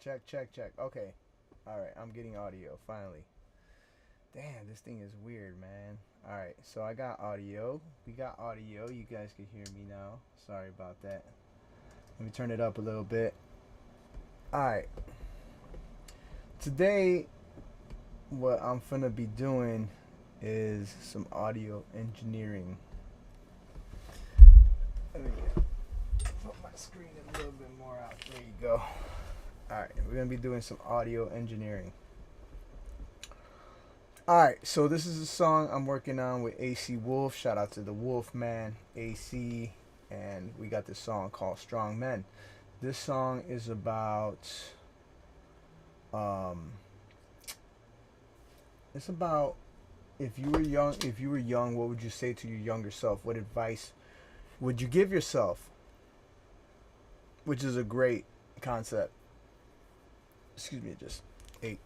Check, check, check. Okay. Alright, I'm getting audio, finally. Damn, this thing is weird, man. Alright, so I got audio. We got audio. You guys can hear me now. Sorry about that. Let me turn it up a little bit. Alright. Today, what I'm finna be doing is some audio engineering. Let me put my screen a little bit more out. There you go. Alright, we're going to be doing some audio engineering. Alright, so this is a song I'm working on with AC Wolf. Shout out to the Wolf Man, AC. And we got this song called Strong Men. This song is about... it's about if you were young, what would you say to your younger self? What advice would you give yourself? Which is a great concept. Excuse me, just ate.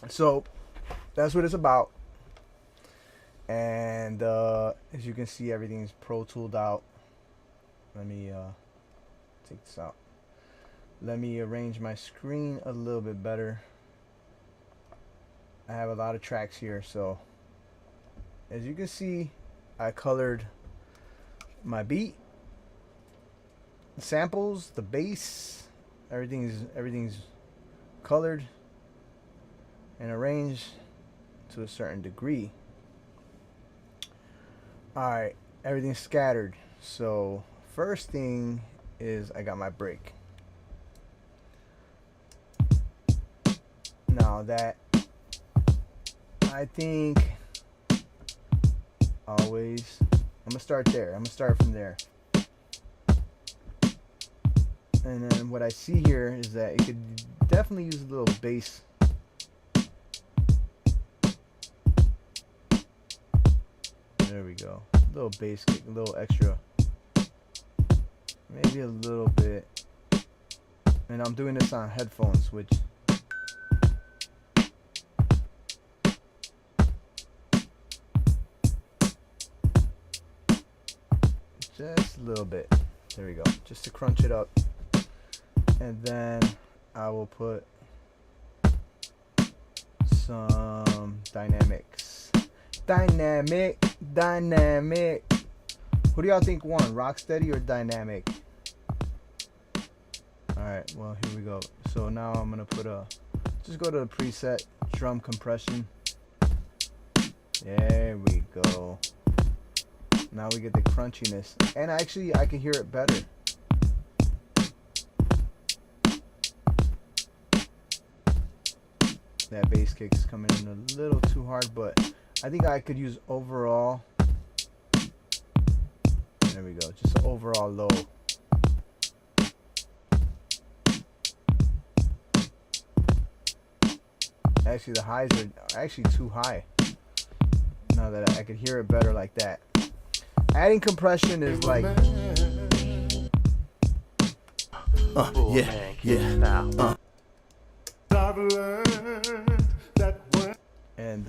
So that's what it's about. And as you can see, everything's Pro Tooled out. Let me take this out. Let me arrange my screen a little bit better. I have a lot of tracks here, so as you can see, I colored my beat, samples, the bass, everything's colored and arranged to a certain degree. Alright, everything's scattered. So first thing is I got my break. Now that I think always I'm gonna start there. I'm gonna start from there. And then what I see here is that it could definitely use a little bass. There we go. A little bass kick, a little extra. Maybe a little bit. And I'm doing this on headphones, which just a little bit. There we go. Just to crunch it up. And then I will put some dynamics. Dynamic. Who do y'all think won? Rocksteady or Dynamic? Alright, well, here we go. So now I'm going to put just go to the preset, drum compression. There we go. Now we get the crunchiness. And actually, I can hear it better. That bass kick is coming in a little too hard, but I think I could use overall. There we go. Just an overall low. Actually, the highs are actually too high. Now that I could hear it better like that. Adding compression is like and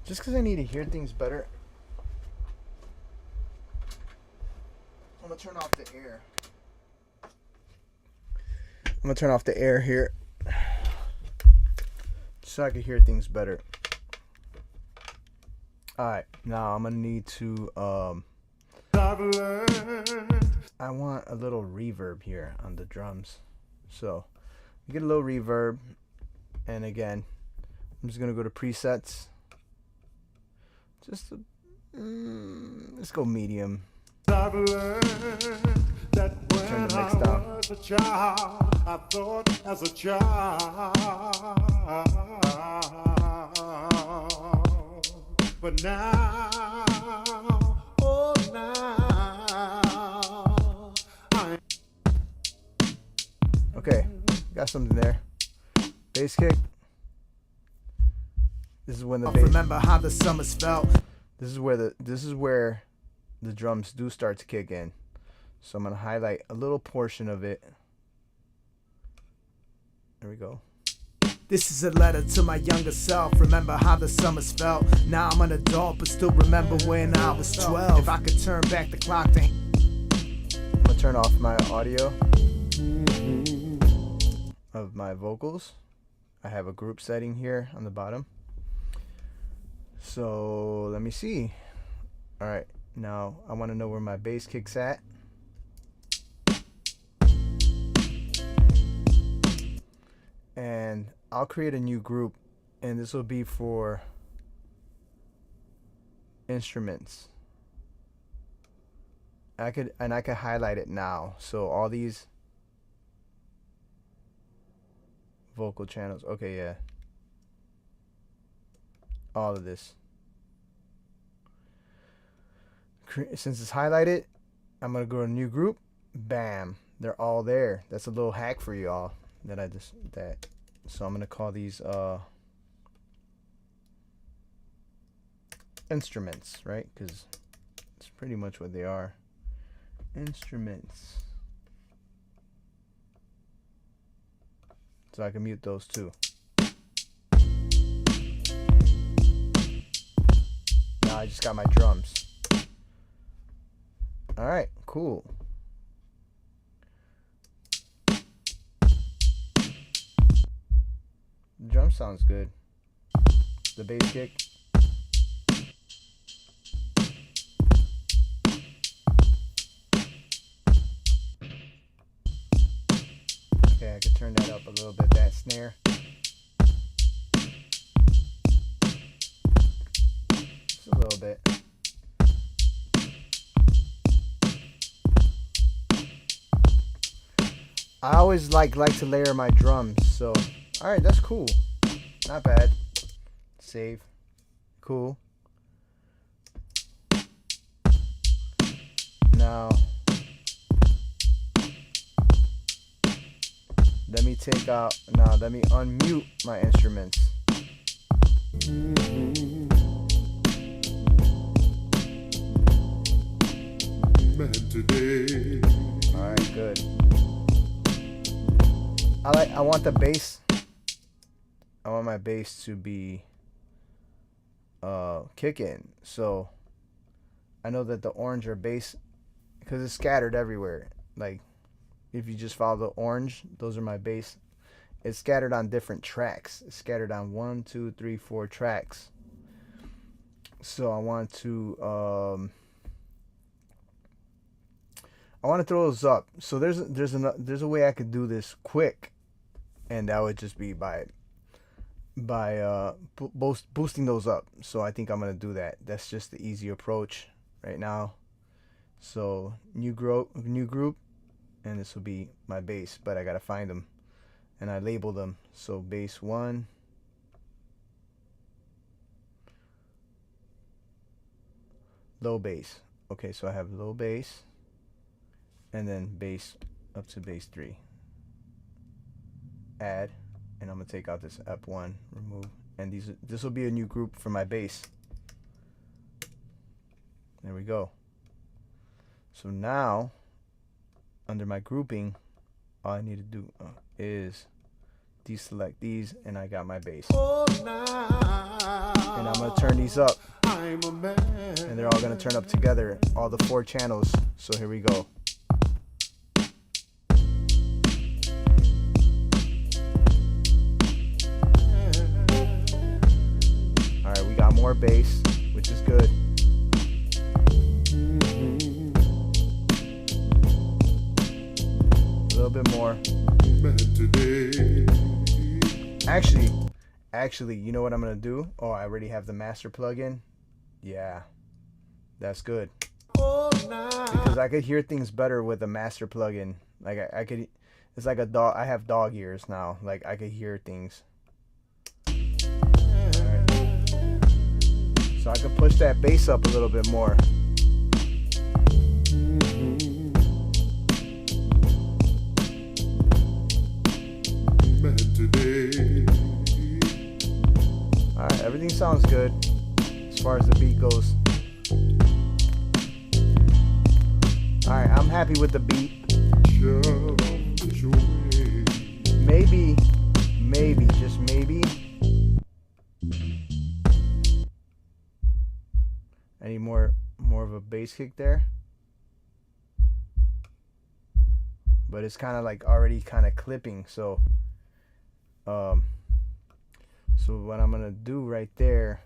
just because I need to hear things better, I'm gonna turn off the air. I'm gonna turn off the air here so I can hear things better. Alright, now I'm gonna need to I want a little reverb here on the drums. So you get a little reverb, and again, I'm just gonna go to presets. Just let's go medium. Turn the mix down. I thought as a child, but now, oh now, okay, got something there. Bass kick. This is when the bass. Remember how the summers felt. This is where the drums do start to kick in. So I'm gonna highlight a little portion of it. There we go. This is a letter to my younger self. Remember how the summers felt. Now I'm an adult, but still remember when I was 12. If I could turn back the clock to... I'm gonna turn off my audio. my vocals. I have a group setting here on the bottom. So let me see. All right, now I want to know where my bass kick's at. And I'll create a new group, and this will be for instruments. I could highlight it now. So all these vocal channels. Okay, yeah. All of this. Since it's highlighted, I'm gonna go to a new group. Bam, they're all there. That's a little hack for y'all so I'm gonna call these instruments, right? Because it's pretty much what they are. Instruments. So I can mute those too. Now I just got my drums. Alright, cool. The drum sounds good. The bass kick. Okay, I could turn that up a little bit, that snare. Just a little bit. I always like to layer my drums, so alright, that's cool. Not bad. Save. Cool. Now let me unmute my instruments. Alright, good. I want the bass. I want my bass to be kicking. So I know that the orange are bass because it's scattered everywhere. Like if you just follow the orange, those are my bass. It's scattered on different tracks. It's scattered on 1, 2, 3, 4 tracks. So I want to throw those up. So there's a way I could do this quick, and that would just be by boosting those up. So I think I'm gonna do that. That's just the easy approach right now. So new group, and this will be my bass, but I gotta find them, and I label them. So bass 1, low bass. Okay, so I have low bass, and then bass up to bass 3. Add, and I'm gonna take out this Ep1, remove, and this will be a new group for my bass. There we go. So now, under my grouping, all I need to do is deselect these, and I got my bass. And I'm gonna turn these up, and they're all gonna turn up together, all the 4 channels. So here we go. Alright, we got more bass, which is good. A little bit more. Actually, you know what I'm gonna do? Oh, I already have the master plugin. Yeah, that's good. Because I could hear things better with the master plugin. Like I could, it's like a dog. I have dog ears now. Like I could hear things. Alright. So I could push that bass up a little bit more. Alright, everything sounds good as far as the beat goes. Alright, I'm happy with the beat. Maybe, just maybe, I need more of a bass kick there. But it's kind of like already kind of clipping, so So what I'm gonna do right there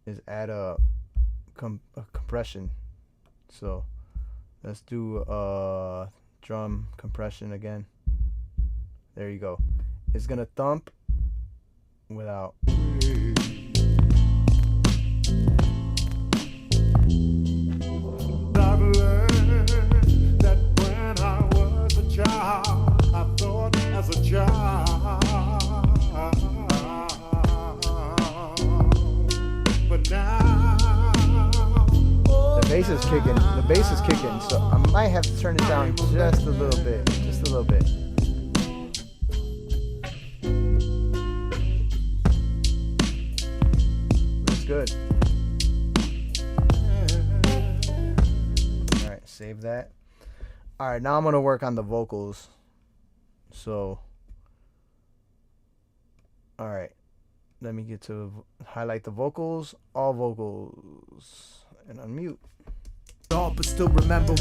is add a compression. So let's do drum compression again. There you go. It's gonna thump without. The bass is kicking. The bass is kicking. So I might have to turn it down just a little bit. Just a little bit. That's good. All right, save that. All right, now I'm gonna work on the vocals. So, all right, let me get to highlight the vocals, all vocals, and unmute. But still remember.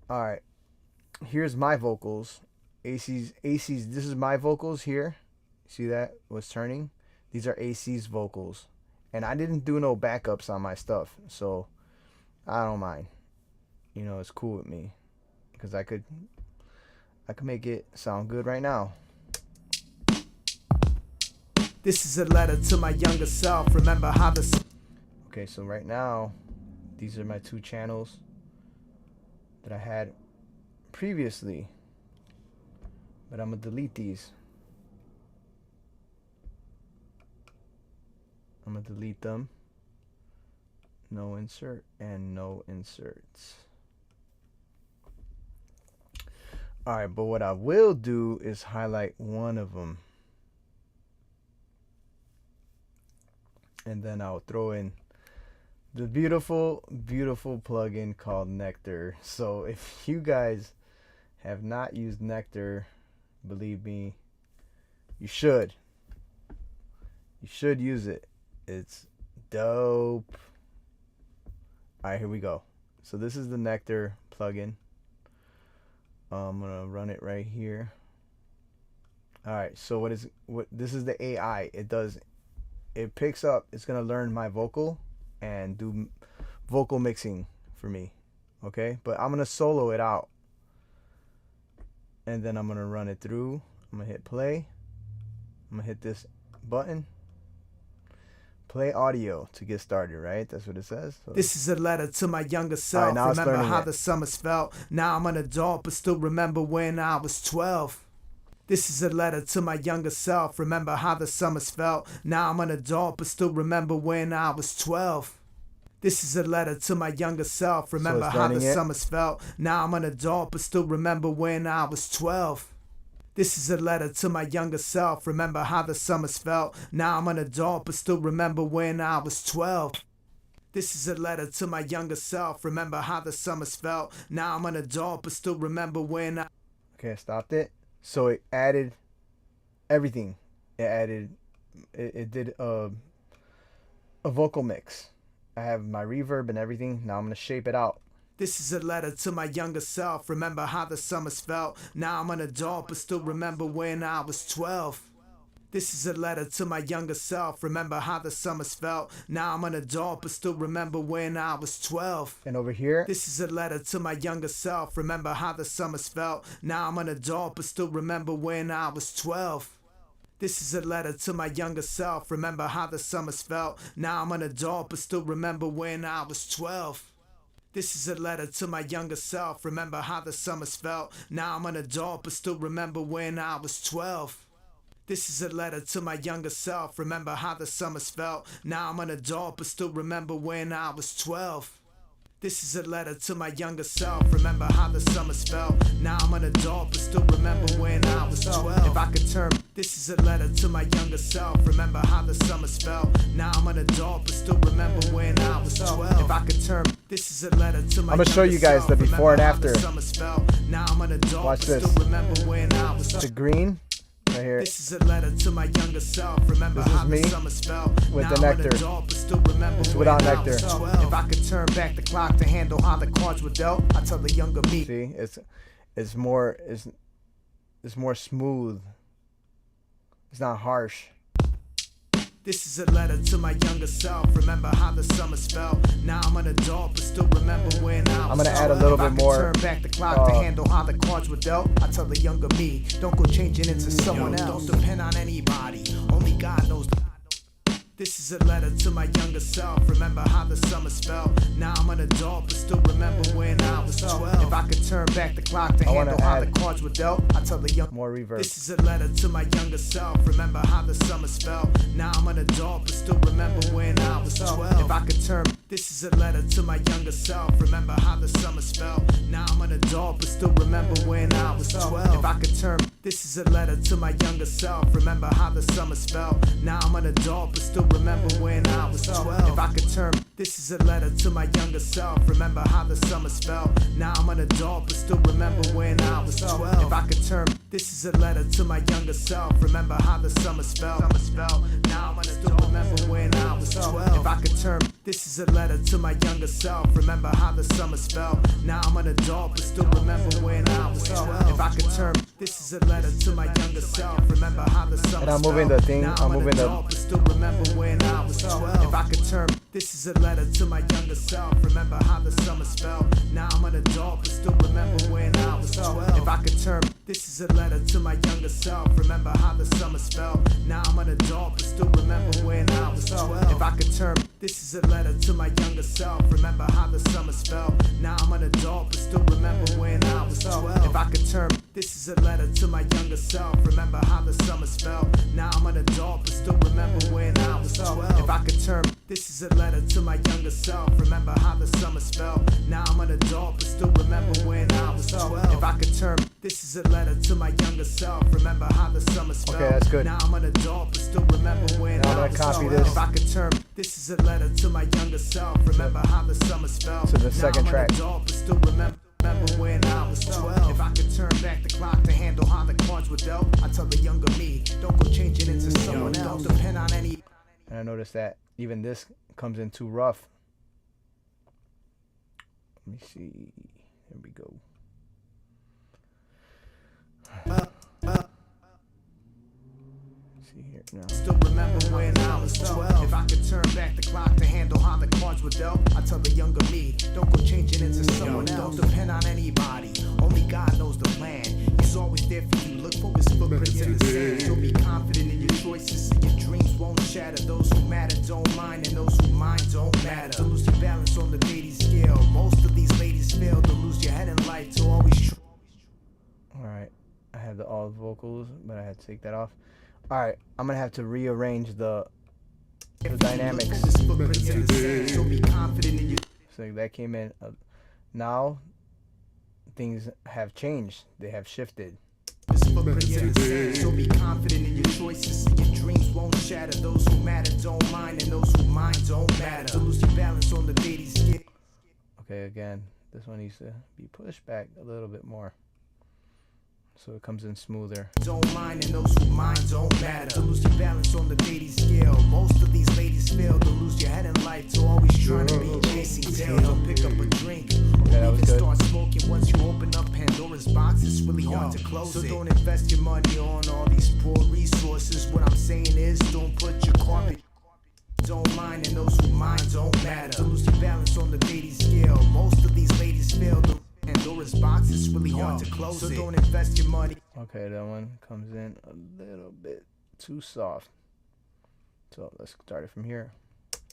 All right, here's my vocals. AC's. This is my vocals here. See that was turning? These are AC's vocals, and I didn't do no backups on my stuff, so I don't mind. You know, it's cool with me because I could make it sound good right now. This is a letter to my younger self. Remember how the. Okay, so right now, these are my 2 channels that I had previously, but I'm gonna delete these. I'm gonna delete them. No insert and no inserts. Alright, but what I will do is highlight one of them. And then I'll throw in the beautiful, beautiful plugin called Nectar. So if you guys have not used Nectar, believe me, you should. You should use it. It's dope. Alright, here we go. So this is the Nectar plugin. I'm gonna run it right here. Alright, so this is the AI. It picks up, it's gonna learn my vocal and do vocal mixing for me. Okay, but I'm gonna solo it out. And then I'm gonna run it through. I'm gonna hit play. I'm gonna hit this button. Play audio to get started, right? That's what it says. So this is a letter to my younger self. Right, remember how the summers felt. Now I'm an adult, but still remember when I was 12. This is a letter to my younger self. Remember how the summers felt. Now I'm an adult, but still remember when I was 12. This is a letter to my younger self. Remember how the summers felt. Now I'm an adult, but still remember when I was 12. This is a letter to my younger self. Remember how the summers felt. Now I'm an adult, but still remember when I was 12. This is a letter to my younger self. Remember how the summers felt. Now I'm an adult, but still remember when I... Okay, I stopped it. So it added everything. It did a vocal mix. I have my reverb and everything. Now I'm going to shape it out. This is a letter to my younger self. Remember how the summers felt. Now I'm an adult, but still remember when I was 12. This is a letter to my younger self. Remember how the summers felt. Now I'm an adult, but still remember when I was 12. And over here, this is a letter to my younger self. Remember how the summers felt. Now I'm an adult, but still remember when I was 12. This is a letter to my younger self. Remember how the summers felt. Now I'm an adult, but still remember when I was 12. This is a letter to my younger self. Remember how the summers felt. Now I'm an adult, but still remember when I was 12. This is a letter to my younger self. Remember how the summers felt. Now I'm an adult, but still remember when I was 12. This is a letter to my younger self. Remember how the summers felt. Now I'm an adult, but still remember when I was 12. If I could turn. This is a letter to my younger self. Remember how the summers felt. Now I'm an adult, but still remember when I was 12. If I could turn. This is a letter to my. I'm gonna show you guys the before and after. Now I'm an adult, watch this. Still remember when I was the green. Right here. This is a letter to my younger self. Remember this how is me the summers felt. with now the Nectar. Adult, but still remember it's without Nectar. If I could turn back the clock to handle how the cards were dealt, I tell the younger me. See, it's more smooth It's not harsh. This is a letter to my younger self. Remember how the summers felt. Now I'm an adult, but still remember when I was. I'm gonna add a little bit more. Turn back the clock to handle how the cards were dealt. I tell the younger me, don't go changing into someone else. Don't depend on anybody. Only God knows. This is a letter to my younger self. Remember how the summers felt. Now I'm an adult, but still remember when I was 12. If I could turn back the clock to handle how the cards were dealt, I tell the young. More reverb. This is a letter to my younger self. Remember how the summers felt. Now I'm an adult, but still remember when I was 12. If I could turn. This is a letter to my younger self. Remember how the summers felt. Now I'm an adult, but still remember when I was 12. If I could turn. This is a letter to my younger self. Remember how the summers felt. Now I'm an adult, but still remember when I was 12. If I could turn. This is a letter to my younger self. Remember how the summers felt. Now I'm an adult, but still remember when I was 12. If I could turn. This is a letter to my younger self. Remember how the summers felt. Now I'm an adult, remember when I was 12. If I could turn. This is a letter to my younger self. Remember how the summers felt. Now I'm an adult, but still remember when I was 12. If I could turn. This is a letter to my younger self. Remember how the summers felt. And I'm moving the thing. I'm moving the. But still remember when I was 12. If I could turn. This is a letter to my younger self. Remember how the summers felt. Now I'm an adult, but still remember when I was 12. If I could turn. This is a letter to my younger self. Remember how the summers felt. Now I'm an adult, but still remember when I was 12. If I could turn. This is a letter to my younger self. Remember how the summers felt. Now I'm an adult, but still remember when I was 12. If I could turn. This is a letter to my younger self. Remember how the summers felt. Now I'm an adult, but still remember when I was 12. If I could turn. This is a letter to my younger self. Remember how the summers felt. Now I'm an adult, but still remember when I was 12. If I could turn. This is a letter to my younger self. Remember how the summers felt. Okay, that's good. Now I'm an adult, but still remember when Now I I'm was gonna copy 12. this. If I could turn. This is a letter to my younger self. Remember how the summers felt. To the second now I'm track. an adult, but still remember when I was 12. If I could turn back the clock to handle how the cards were dealt, I tell the younger me, don't go changing into someone else. Don't depend on any. And I noticed that even this comes in too rough. Let me see. Here we go. See here now. Still remember when I was 12. If I could turn back the clock to handle how the cards were dealt, I tell the younger me, don't go changing into someone else. Don't depend on anybody. Only God knows the plan. He's always there for you. Look for his footprints in the sand. You'll be confident in your choices, and your dreams won't shatter. Those who matter don't mind, and those who mind don't matter. Don't lose your balance on the dating scale. Most of these ladies fail. Don't lose your head in life to always. Alright. I have the all vocals, but I had to take that off. Alright, I'm gonna have to rearrange the dynamics. So that came in. Now things have changed. They have shifted. So be confident in your choices, and your dreams won't shatter. Those who matter don't mind, and those who mind don't matter. Don't lose your balance on the dating scale. Okay, again, this one needs to be pushed back a little bit more, so it comes in smoother. Don't mind, and those who mind don't matter. To lose your balance on the dating scale. Most of these ladies fail to lose your head in life. To always trying to be chasing tails. Don't pick up a drink. Okay, that was good. Start smoking once you open up Pandora's box. It's really hard to close it. So don't invest your money on all these poor resources. What I'm saying is, don't put your carpet. Don't mind, and those who mind don't matter. To lose your balance on the dating scale. Most of these ladies fail to. Pandora's box is really hard to close. So don't invest your money. Okay, that one comes in a little bit too soft. So let's start it from here.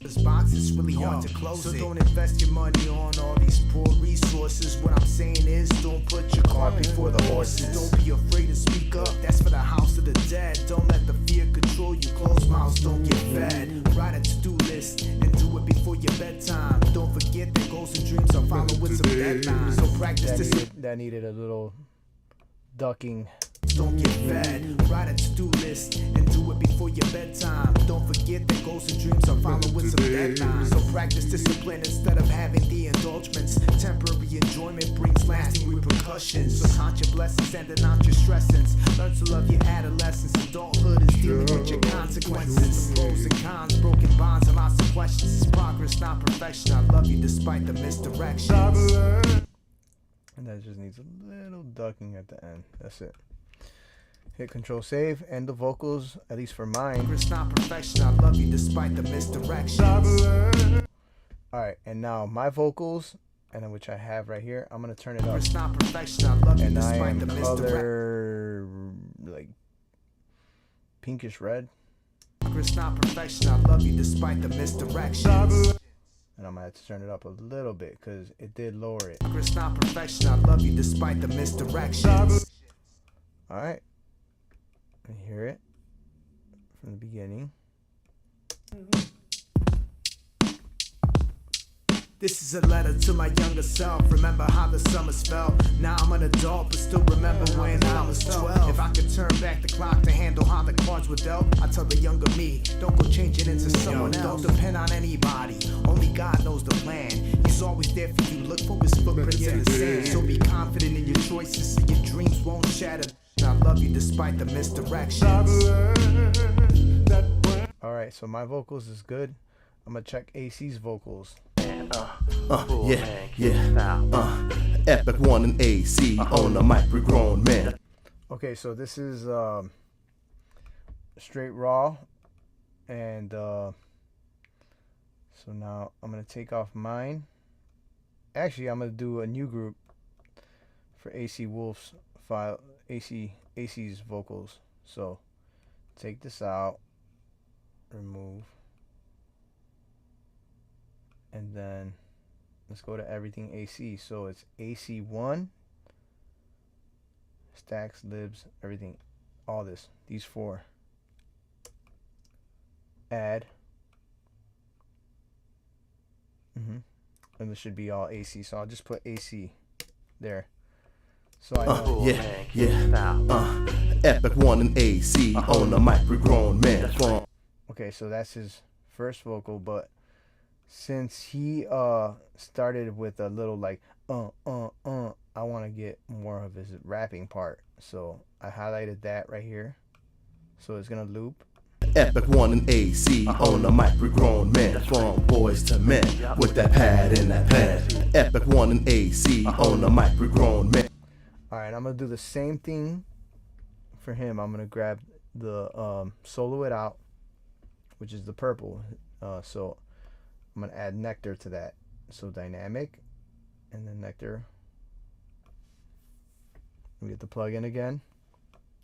This box is really hard to close. So don't invest your money on all these poor resources. What I'm saying is, don't put your cart before the horses. Don't be afraid to speak up. That's for the house of the dead. Don't let the fear control you. Closed mouths don't get fed. Write a to-do list and do it before your bedtime. Don't forget that goals and dreams are followed with some deadlines. So practice this. That needed a little ducking. Don't get fed. Write a to-do list and do it before your bedtime. Don't forget that goals and dreams are followed with some deadlines. So practice discipline instead of having the indulgence. Temporary enjoyment brings lasting repercussions. So count your blessings and then out your stressings. Learn to love your adolescence. Adulthood is dealing with your consequences. The pros and cons, broken bonds, and lots of questions. It's progress, not perfection. I love you despite the misdirections. And that just needs a little ducking at the end. That's it. Hit Control Save, and the vocals, at least for mine. It's not perfection, I love you despite the misdirection. Alright, and now my vocals, and then which I have right here, I'm gonna turn it up. It's not perfection, I love you And I despite am the misdirection. color like pinkish red. It's not perfection, I love you despite the misdirection. And I'm gonna have to turn it up a little bit because it did lower it. It's not perfection, I love you despite the misdirection. Alright. I hear it from the beginning. This is a letter to my younger self. Remember how the summers felt. Now I'm an adult, but still remember when I was 12. If I could turn back the clock to handle how the cards were dealt, I tell the younger me, don't go changing into someone else. Don't depend on anybody, only God knows the plan. He's always there for you, look for his footprints in the sand. So be confident in your choices, so your dreams won't shatter. I love you despite the misdirection. Alright, so my vocals is good. I'm gonna check AC's vocals. Epik 1 and AC on the mic, we grown man. Okay, so this is straight raw, and so now I'm gonna take off mine. Actually, I'm gonna do a new group for AC Wolf's file, AC's vocals. So take this out, remove, and then let's go to everything AC. So it's AC1, stacks, libs, everything, all this, these four. Add. And this should be all AC. So I'll just put AC there. So I know. Epik 1 and AC on the mic, we grown man. Okay, so that's his first vocal, but since he started with a little like I want to get more of his rapping part, so I highlighted that right here, so it's gonna loop. Epik 1 and AC on the mic, we grown man. From boys to men with that pad in that pen. Epik 1 and AC on the mic, we grown man. Alright, I'm gonna do the same thing for him. I'm gonna grab the solo it out, which is the purple, so I'm gonna add nectar to that. So dynamic, and then nectar. We get the plugin again.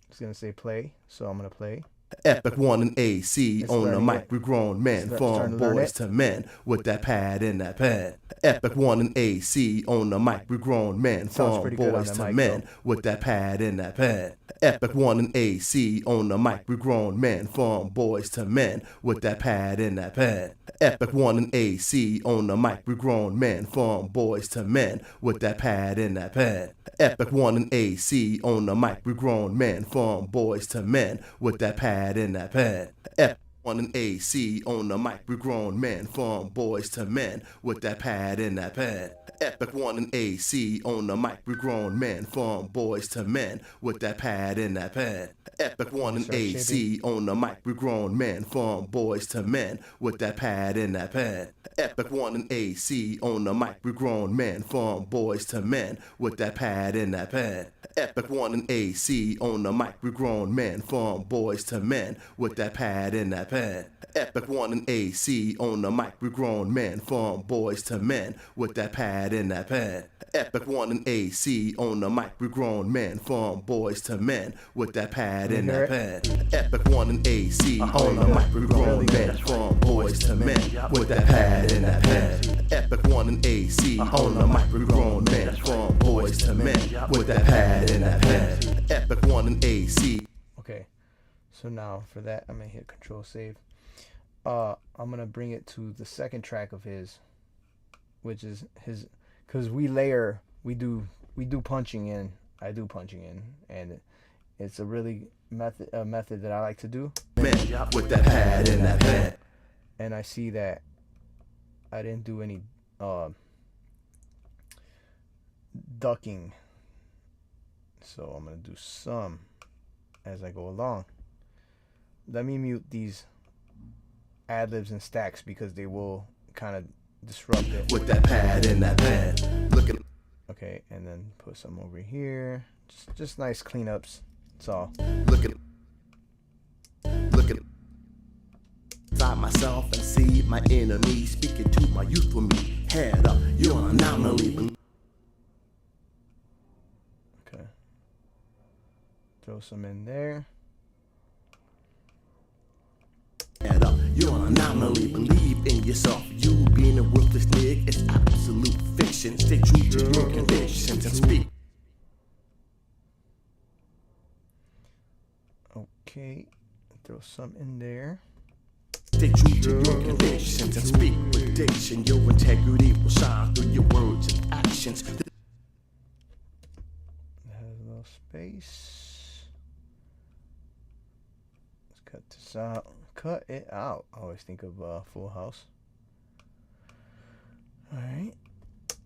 It's gonna say play, so I'm gonna play. Epik 1 and AC It's on the learning mic, it. we grown men. It's From starting to learn boys it. to men with that pad in that pen. Epik 1 and AC on the mic, we grown men. Sounds From pretty good on boys the to mic, men though. with that pad in that pen. Epik 1 and AC on the mic, we grown men. From boys to men with that pad in that pen. Epik 1 and AC on the mic, we grown men. From boys to men with that pad in that pen. Epik 1 and AC on the mic, we grown men. From boys to men with that pad in that pen. Epik 1 and AC on the mic, we grown men. From boys to men with that pad in that pen. Epik 1 and AC on the mic, we grown men. From boys to men with that pad in that pen. Epik 1 and AC on the mic, we grown men. From boys to men with that pad in that pen. Epik 1 and AC on the mic, we grown men. From boys to men with that pad in that pen. Epik 1 and AC on the mic, we grown men. From boys to men with that pad in that pen. Epik 1 and AC on the mic, we grown men. From boys to men with that pad in that pen. Epik 1 and AC on the mic, we grown men. From boys to men with that pad in that pen. Epik 1 and AC on the mic, we grown men. From boys to men with that pad in that pen. Epik 1 and AC on the mic, we grown men. From boys to men with that pad in that pen. Epik 1 and AC. Okay, so now for that I'm gonna hit Control Save. I'm gonna bring it to the second track of his, which is his, because we do punching in. I do punching in, and it's a really method that I like to do. Men with that pad in that pen. And I see that I didn't do any ducking, so I'm gonna do some as I go along. Let me mute these ad-libs and stacks because they will kind of disrupt it. With that pad in that pen. Looking. Okay, and then put some over here. Just nice cleanups That's all. Looking inside myself and see my enemy speaking to my youth with me. Head up, you're an anomaly. Okay. Throw some in there. Head up, you're an anomaly. Believe in yourself. You being a worthless nigga is absolute fiction. Stay true to your convictions and speak. Okay. Throw some in there. Stay true to your convictions and speak with diction. Your integrity will shine through your words and actions. It has a little space. Let's cut this out. Cut it out. I always think of Full House. Alright.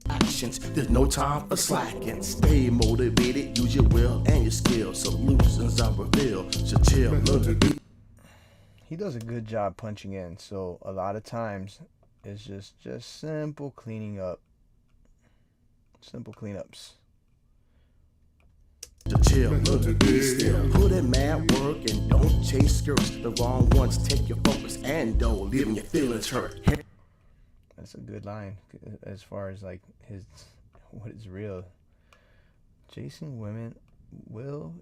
Actions, there's no time for slacking. Stay motivated, use your will and your skill. Solutions are revealed. So chill, learn to be. He does a good job punching in, so a lot of times it's just simple cleaning up. Simple cleanups. So chill, learn to be still. Put in mad work and don't chase skirts. The wrong ones take your focus and don't leaving your feelings hurt. That's a good line as far as like what is real. Chasing women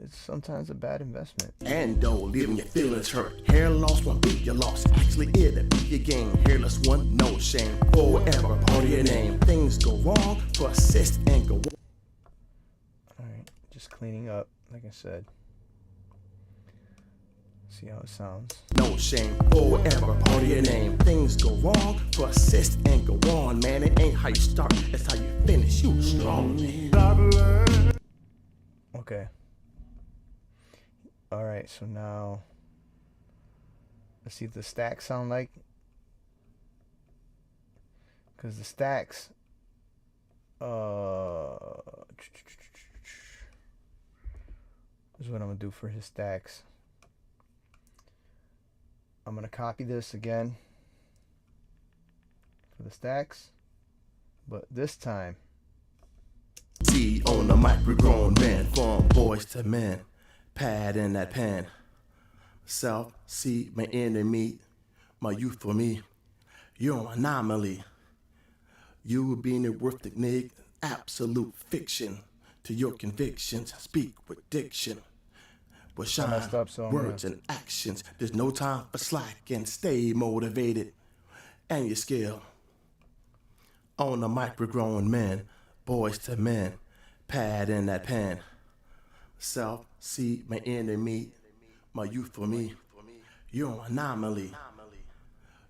it's sometimes a bad investment. And don't leaving your feelings hurt. Hair loss won't be your loss. Actually it'll be your gain. Hairless one, no shame. Forever part of your name. Things go wrong, persist and go on. Alright, just cleaning up, like I said. See how it sounds. No shame, forever part of your name. Things go wrong, persist and go on, man. It ain't how you start, it's how you finish. You strong, man. Okay. Alright, so now let's see what the stacks sound like. Because the stacks is what I'm gonna do for his stacks. I'm gonna copy this again for the stacks, but this time See on the mic, we grown men, from boys to men. Pad in that pen. Self, see my enemy, my youth for me. You're an anomaly. You being a worthless nigga, absolute fiction. To your convictions, speak with diction. With shine, messed up, so words and actions. There's no time for slacking. Stay motivated and your skill. On the mic, we're grown men, boys to men. Pad in that pen. Self, see my enemy, my youth for me. You're an anomaly.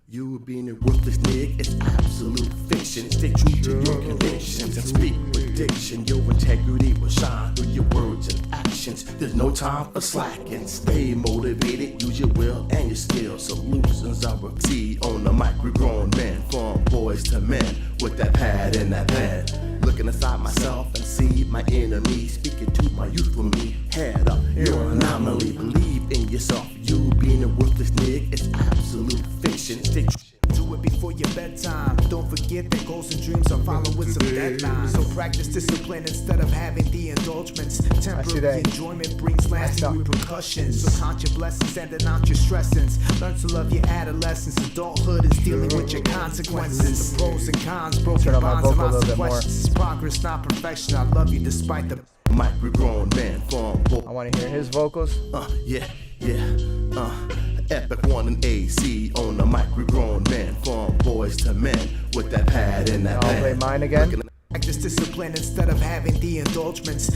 You being a worthless nigga is absolute fiction. Stay true to your convictions and speak with diction. Your integrity will shine through your words and actions. There's no time for slacking. Stay motivated, use your will and your skill. Solutions are see on the mic, we grown men, from boys to men, with that pad and that pen. Looking inside myself and see my enemy, speaking to my youth with me. Head up, you're an anomaly. Believe in yourself. You being a worthless nigga is absolute fiction. Stay Do it before your bedtime. Don't forget that goals and dreams are followed with some deadlines. So practice discipline instead of having the indulgence. Temporary enjoyment brings lasting repercussions. So count your blessings and denounce your stressings. Learn to love your adolescence. Adulthood is dealing with your consequences. The pros and cons, broken bonds and lots of questions. Progress, not perfection. I love you despite the mic, we grown men, from I want to hear his vocals. Yeah. Epik 1 and AC on the mic, we grown men, from boys to men, with that pad and that pen. I'll play mine again. practice discipline instead of having the indulgence.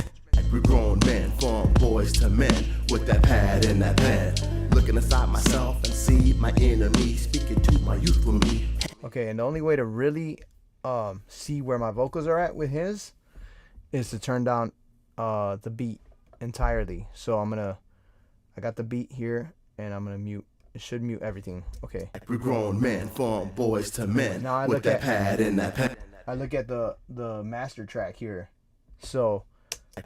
We grown men, from boys to men, with that pad and that pen. Looking inside myself and see my enemy, speaking to my youth with me. Okay, and the only way to really see where my vocals are at with his is to turn down the beat entirely. So I got the beat here and I'm gonna mute. It should mute everything. Okay. We grown men, from boys to men, now with that pad and that pen. I look at the master track here. So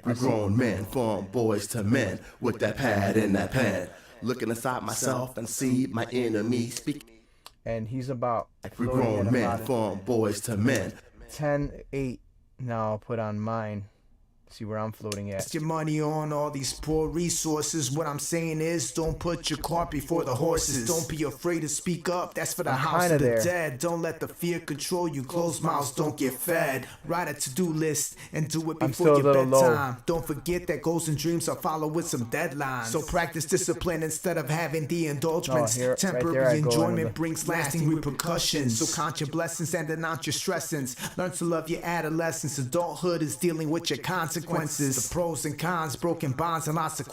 we grown men, from boys to men, with that pad and that pen. Looking inside myself and see my enemy speak. And he's about we grown men, from boys to men. 10-8. Now I'll put on mine See where I'm floating at. Spend your money on all these poor resources. What I'm saying is, don't put your cart before the horses. Don't be afraid to speak up. That's for the house of the dead. Don't let the fear control you. Closed mouths don't get fed. Write a to-do list and do it before your bedtime. Don't forget that goals and dreams are followed with some deadlines. So practice discipline instead of having the indulgence. Temporary enjoyment brings lasting repercussions. So count your blessings and denounce your stressings. Learn to love your adolescence. Adulthood is dealing with your consequences. The pros and cons, broken bonds, and lots of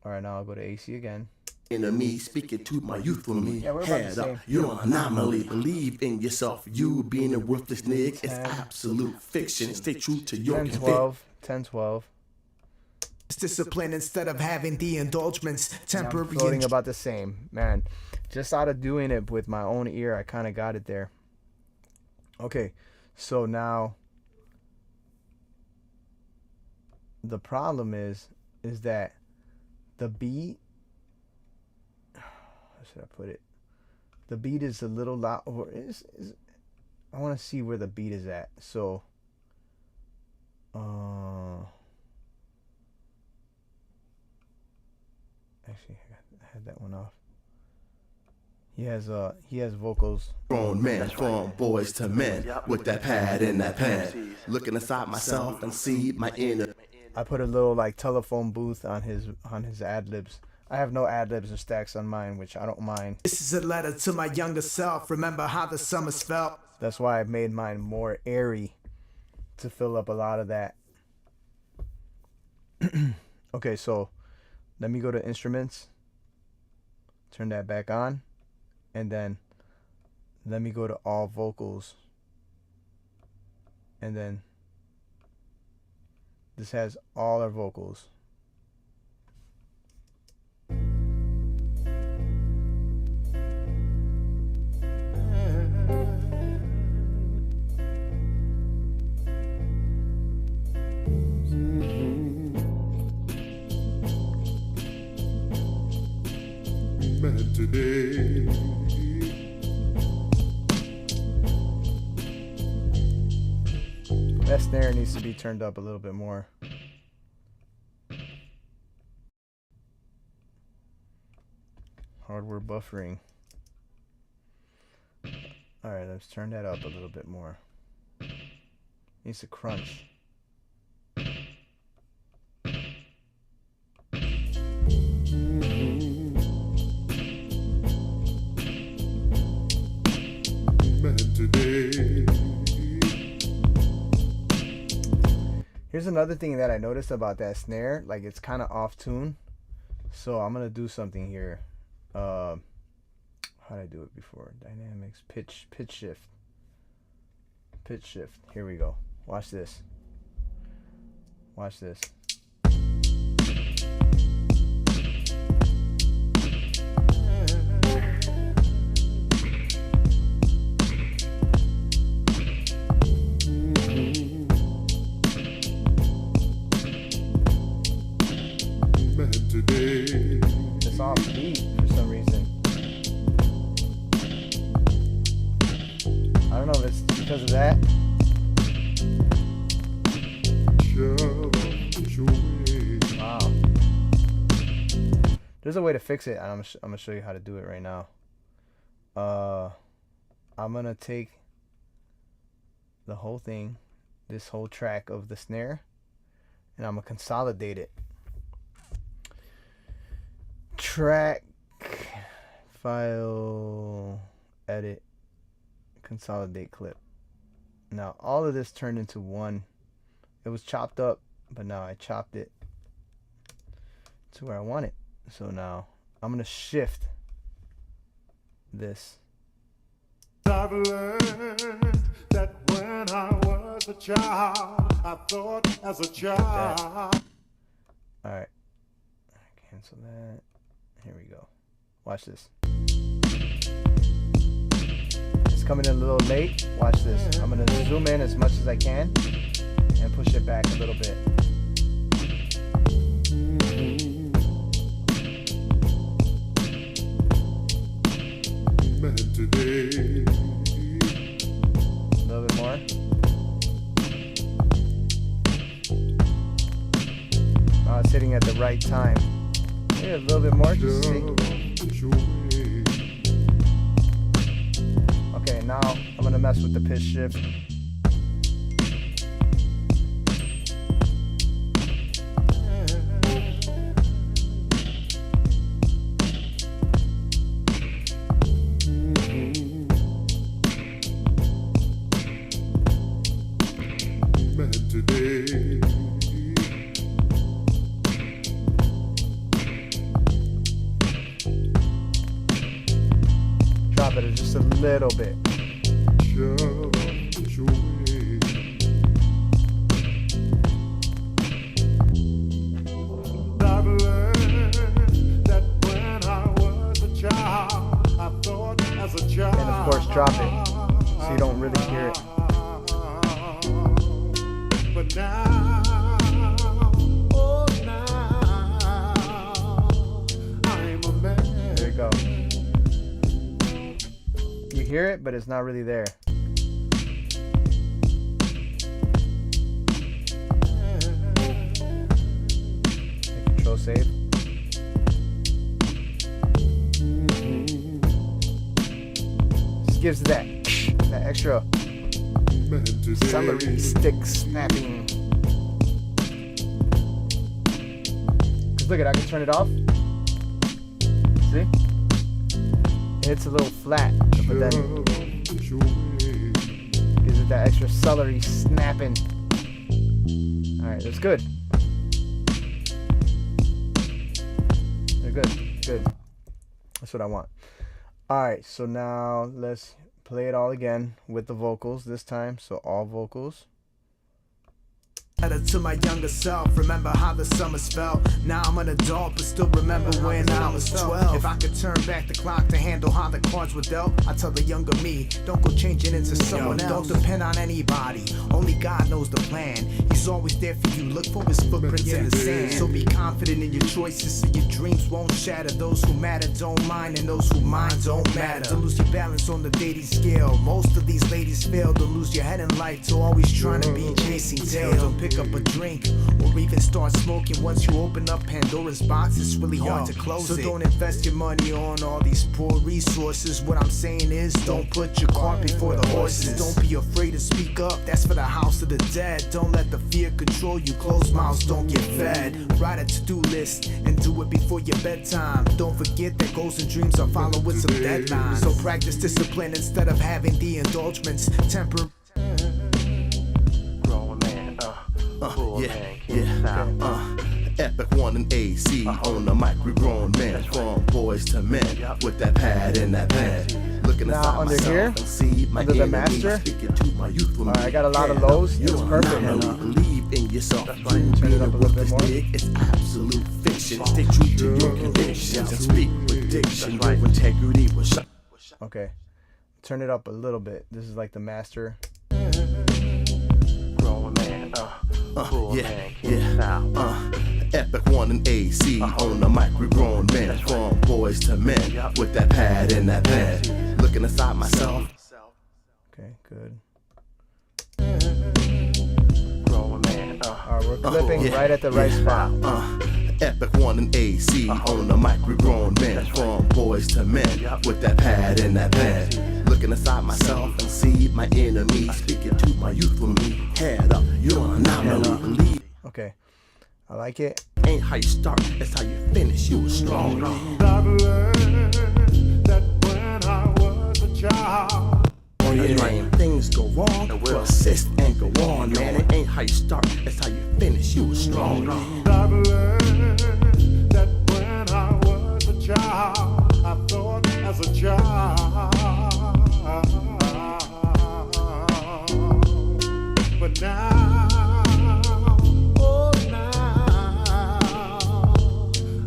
Alright, now I'll go to AC again. Enemy speaking to my youthful me. Yeah, we're about the same. You're an anomaly. Believe in yourself. You being a worthless nigga is absolute fiction. Stay true to your 10, 12. 10, 12. discipline instead of having the indulgence. Temporary. I'm floating about the same, man. Just out of doing it with my own ear, I kind of got it there. Okay, so now the problem is that the beat, how should I put it? The beat is a little loud, or I want to see where the beat is at. So, actually, I had that one off. He has vocals. Grown men from boys to men with that pad and that pen. Looking inside myself and see my inner. I put a little like telephone booth on his ad libs. I have no ad libs or stacks on mine, which I don't mind. This is a letter to my younger self. Remember how the summers felt. That's why I made mine more airy to fill up a lot of that. Okay, so let me go to instruments. Turn that back on. And then let me go to all vocals. And then this has all our vocals. Today. That snare needs to be turned up a little bit more. Hardware buffering. Alright, let's turn that up a little bit more. Needs to crunch. Here's another thing that I noticed about that snare, like it's kind of off tune. So I'm gonna do something here. How did I do it before? Dynamics, pitch shift. Here we go. Watch this. Watch this. It's off beat for some reason. I don't know if it's because of that. Wow. There's a way to fix it. I'm gonna show you how to do it right now. I'm gonna take the whole thing, this whole track of the snare, and I'm gonna consolidate it. Track, file, edit, consolidate clip. Now all of this turned into one. It was chopped up, but now I chopped it to where I want it. So now I'm gonna shift this. I've learned that when I was a child, I thought as a child. Alright, cancel that. Here we go. Watch this. It's coming in a little late. Watch this. I'm going to zoom in as much as I can and push it back a little bit. Today. A little bit more. right time. Maybe a little bit more, just see. Okay, now I'm gonna mess with the pitch shift. Today. Drop it just a little bit. Just your way. I've learned that when I was a child, I thought as a child. And of course, drop it so you don't really hear it. But now, oh now, I'm a man. There you go. You hear it, but it's not really there. Hit Control save. Just gives that extra celery stick snapping. Cause look at, I can turn it off. See? It hits a little flat, but then gives it that extra celery snapping. All right, that's good. They're good, good. That's what I want. All right, so now let's play it all again with the vocals this time. So all vocals. Letter to my younger self, remember how the summers felt. Now I'm an adult, but still remember when I was 12. If I could turn back the clock to handle how the cards were dealt, I tell the younger me, don't go changing into someone else. Don't depend on anybody, only God knows the plan. He's always there for you, look for his footprints in the sand. So be confident in your choices so your dreams won't shatter. Those who matter don't mind, and those who mind don't matter. Don't lose your balance on the dating scale. Most of these ladies fail. Don't lose your head in life to always trying to be chasing tails. Don't pick up a drink or even start smoking. Once you open up Pandora's box, it's really hard to close it. So don't invest your money on all these poor resources. What I'm saying is, don't put your cart before the horses. Don't be afraid to speak up, that's for the house of the dead. Don't let the fear control you, closed mouths don't get fed. Write a to-do list and do it before your bedtime. Don't forget that goals and dreams are followed with some deadlines. So practice discipline instead of having the indulgence. Temper Epik 1 and AC on the mic, we grown men from boys to men with that pad and that pen. Looking now inside under myself here, and see my under the enemies, master. speaking to my youth when I got a lot of lows. It's perfect. Believe in yourself. Turn it up a little bit more. It's absolute fiction. Stay true to your convictions and speak with diction. Your integrity was shot. Okay, turn it up a little bit. This is like the master. Epik 1 and AC on the mic, we grown men from boys to men with that pad and that pen. Looking inside myself. Okay, good. Alright, we're clipping right at the right spot. Epik 1 and AC on the mic, we grown men from boys to men with that pad and that pen. Looking inside myself and see my enemies, speaking to my youth with me. Head up, you're not really believe. Okay, I like it. Ain't how you start, it's how you finish. You were strong. I've learned that when I was a child. When things go wrong, persist and go on, man. It ain't how you start, it's how you finish. You were strong. I've learned that when I was a child, I thought as a child. But now, oh now,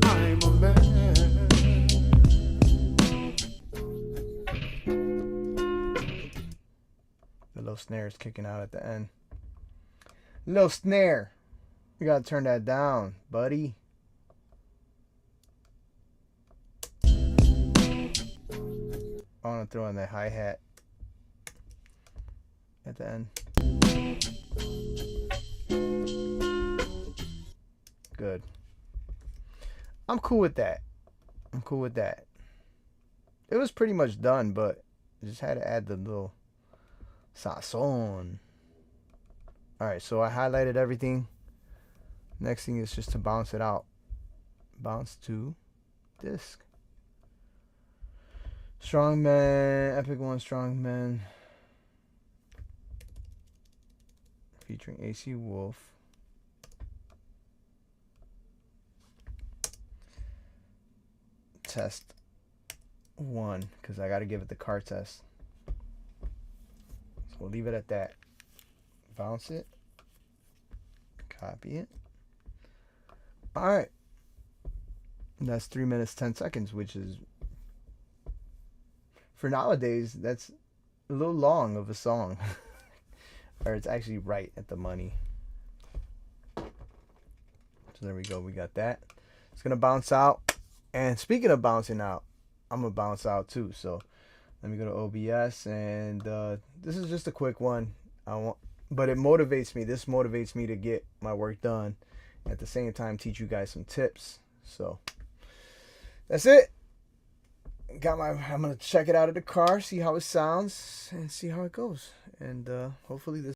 I'm a man. The little snare is kicking out at the end. Little snare. You gotta turn that down, buddy. I wanna throw in the hi-hat at the end. Good. I'm cool with that. I'm cool with that. It was pretty much done, but I just had to add the little sazon. Alright, so I highlighted everything. Next thing is just to bounce it out. Bounce to disc. Strongman, Epik 1 Strongman. Featuring AC Wolf. Test 1, because I got to give it the car test. So we'll leave it at that. Bounce it. Copy it. Alright. That's 3 minutes 10 seconds, which is, for nowadays, that's a little long of a song. Or it's actually right at the money. So there we go. We got that. It's going to bounce out. And speaking of bouncing out, I'm going to bounce out too. So let me go to OBS. And this is just a quick one. But it motivates me. This motivates me to get my work done. At the same time, teach you guys some tips. So that's it. I'm gonna check it out of the car, see how it sounds, and see how it goes. And hopefully this